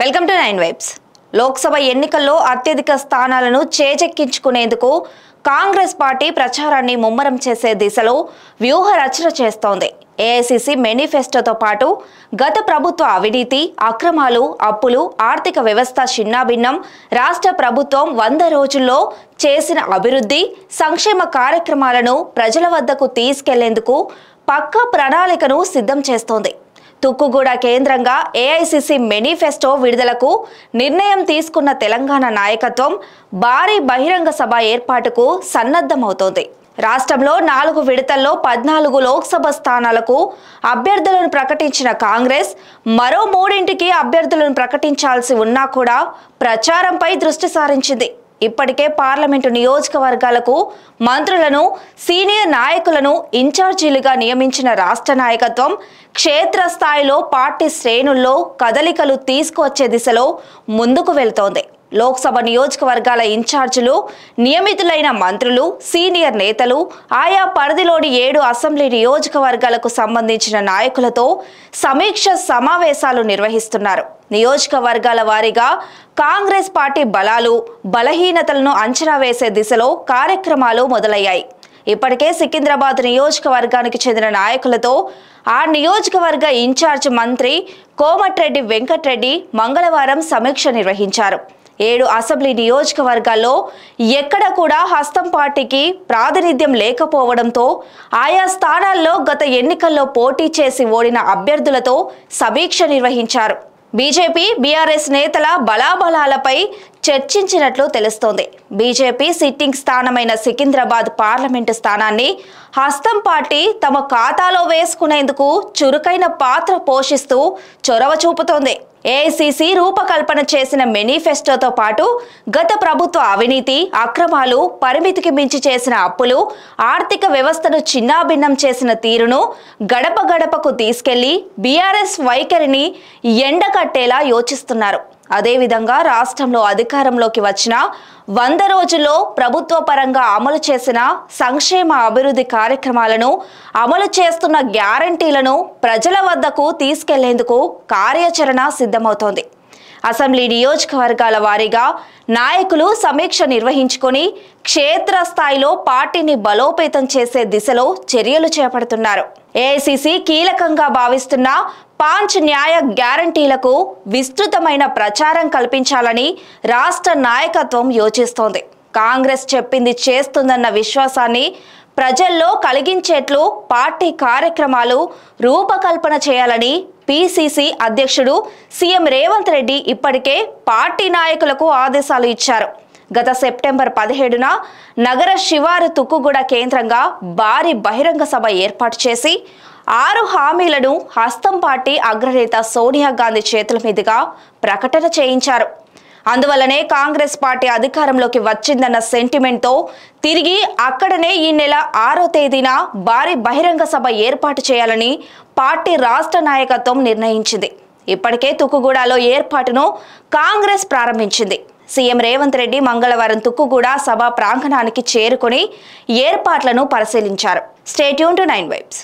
Welcome to 9 vibes. Lok Sabha ఎన్నికల్లో అత్యధిక స్థానాలను చేజెక్కించుకునేందుకు కాంగ్రెస్ పార్టీ ప్రచారాన్ని ముమ్మరం చేసే దిశలో వ్యూహ రచన చేస్తోంది. ఏఐసీసీ మేనిఫెస్టోతో పాటు గత ప్రభుత్వ అవినీతి, అక్రమాలు, అప్పులు, ఆర్థిక వ్యవస్థ చిన్నాభిన్నం, రాష్ట్ర ప్రభుత్వం 100 రోజుల్లో చేసిన అభివృద్ధి, సంక్షేమ కార్యక్రమాలను ప్రజల వద్దకు తీసుకెళ్లేందుకు పక్కా ప్రణాళికను సిద్ధం చేస్తోంది. తుక్కుగూడ కేంద్రంగా ఏఐసీసీ మేనిఫెస్టో విడుదలకు నిర్ణయం తీసుకున్న తెలంగాణ నాయకత్వం భారీ బహిరంగ సభ ఏర్పాటుకు సన్నద్ధమవుతోంది. రాష్ట్రంలో 4 విడతల్లో 14 లోక్సభ స్థానాలకు అభ్యర్థులను ప్రకటించిన కాంగ్రెస్ మరో 3ంటికి అభ్యర్థులను ప్రకటించాల్సి ఉన్నా కూడా ప్రచారంపై దృష్టి సారించింది. ఇప్పటికే పార్లమెంటు నియోజకవర్గాలకు మంత్రులను, సీనియర్ నాయకులను ఇన్ఛార్జీలుగా నియమించిన రాష్ట్ర నాయకత్వం క్షేత్రస్థాయిలో పార్టీ శ్రేణుల్లో కదలికలు తీసుకువచ్చే దిశలో ముందుకు వెళ్తోంది. లోక్సభ నియోజకవర్గాల ఇన్ఛార్జీలు, నియమితులైన మంత్రులు, సీనియర్ నేతలు, ఆయా పరిధిలోని 7 అసెంబ్లీ నియోజకవర్గాలకు సంబంధించిన నాయకులతో సమీక్ష సమావేశాలు నిర్వహిస్తున్నారు. నియోజకవర్గాల వారీగా కాంగ్రెస్ పార్టీ బలాలు, బలహీనతలను అంచనా వేసే దిశలో కార్యక్రమాలు మొదలయ్యాయి. ఇప్పటికే సికింద్రాబాద్ నియోజకవర్గానికి చెందిన నాయకులతో ఆ నియోజకవర్గ ఇన్ఛార్జ్ మంత్రి కోమటిరెడ్డి వెంకటరెడ్డి మంగళవారం సమీక్ష నిర్వహించారు. 7 అసెంబ్లీ నియోజకవర్గాల్లో ఎక్కడ కూడా హస్తం పార్టీకి ప్రాతినిధ్యం లేకపోవడంతో ఆయా స్థానాల్లో గత ఎన్నికల్లో పోటీ చేసి ఓడిన అభ్యర్థులతో సమీక్ష నిర్వహించారు. బీజేపీ, బీఆర్ఎస్ నేతల బలాబలాలపై చర్చించినట్లు తెలుస్తోంది. బీజేపీ సిట్టింగ్ స్థానమైన సికింద్రాబాద్ పార్లమెంటు స్థానాన్ని హస్తం పార్టీ తమ ఖాతాలో వేసుకునేందుకు చురుకైన పాత్ర పోషిస్తూ చొరవ చూపుతోంది. ఏఐసీసీ రూపకల్పన చేసిన మేనిఫెస్టోతో పాటు గత ప్రభుత్వ అవినీతి, అక్రమాలు, పరిమితికి మించి చేసిన అప్పులు, ఆర్థిక వ్యవస్థను చిన్నాభిన్నం చేసిన తీరును గడప గడపకు తీసుకెళ్లి బీఆర్ఎస్ వైఖరిని ఎండకట్టేలా యోచిస్తున్నారు. అదేవిధంగా రాష్ట్రంలో అధికారంలోకి వచ్చిన 100 రోజుల్లో ప్రభుత్వ పరంగా అమలు చేసిన సంక్షేమ అభివృద్ధి కార్యక్రమాలను, అమలు చేస్తున్న గ్యారంటీలను ప్రజల వద్దకు తీసుకెళ్లేందుకు కార్యాచరణ సిద్ధమవుతోంది. అసెంబ్లీ నియోజకవర్గాల వారీగా నాయకులు సమీక్ష నిర్వహించుకొని క్షేత్రస్థాయిలో పార్టీని బలోపేతం చేసే దిశలో చర్యలు చేపడుతున్నారు. ఏఐసీసీ కీలకంగా భావిస్తున్న 5 న్యాయ గ్యారంటీలకు విస్తృతమైన ప్రచారం కల్పించాలని రాష్ట్ర నాయకత్వం యోచిస్తోంది. కాంగ్రెస్ చెప్పింది చేస్తుందన్న విశ్వాసాన్ని ప్రజల్లో కలిగించేట్లు పార్టీ కార్యక్రమాలు రూపకల్పన చేయాలని పీసీసీ అధ్యక్షుడు సీఎం రేవంత్ రెడ్డి ఇప్పటికే పార్టీ నాయకులకు ఆదేశాలు ఇచ్చారు. గత సెప్టెంబర్ 17న నగర శివారు తుక్కుగూడ కేంద్రంగా భారీ బహిరంగ సభ ఏర్పాటు చేసి 6 హామీలను హస్తం పార్టీ అగ్రనేత సోనియా గాంధీ చేతుల మీదుగా ప్రకటన చేయించారు. అందువల్లనే కాంగ్రెస్ పార్టీ అధికారంలోకి వచ్చిందన్న సెంటిమెంట్తో తిరిగి అక్కడనే ఈ నెల 6వ తేదీన భారీ బహిరంగ సభ ఏర్పాటు చేయాలని పార్టీ రాష్ట్ర నాయకత్వం నిర్ణయించింది. ఇప్పటికే తుక్కుగూడలో ఏర్పాటును కాంగ్రెస్ ప్రారంభించింది. సీఎం రేవంత్ రెడ్డి మంగళవారం తుక్కుగూడ సభ ప్రాంగణానికి చేరుకొని ఏర్పాట్లను పరిశీలించారు. Stay tune to 9 vibes.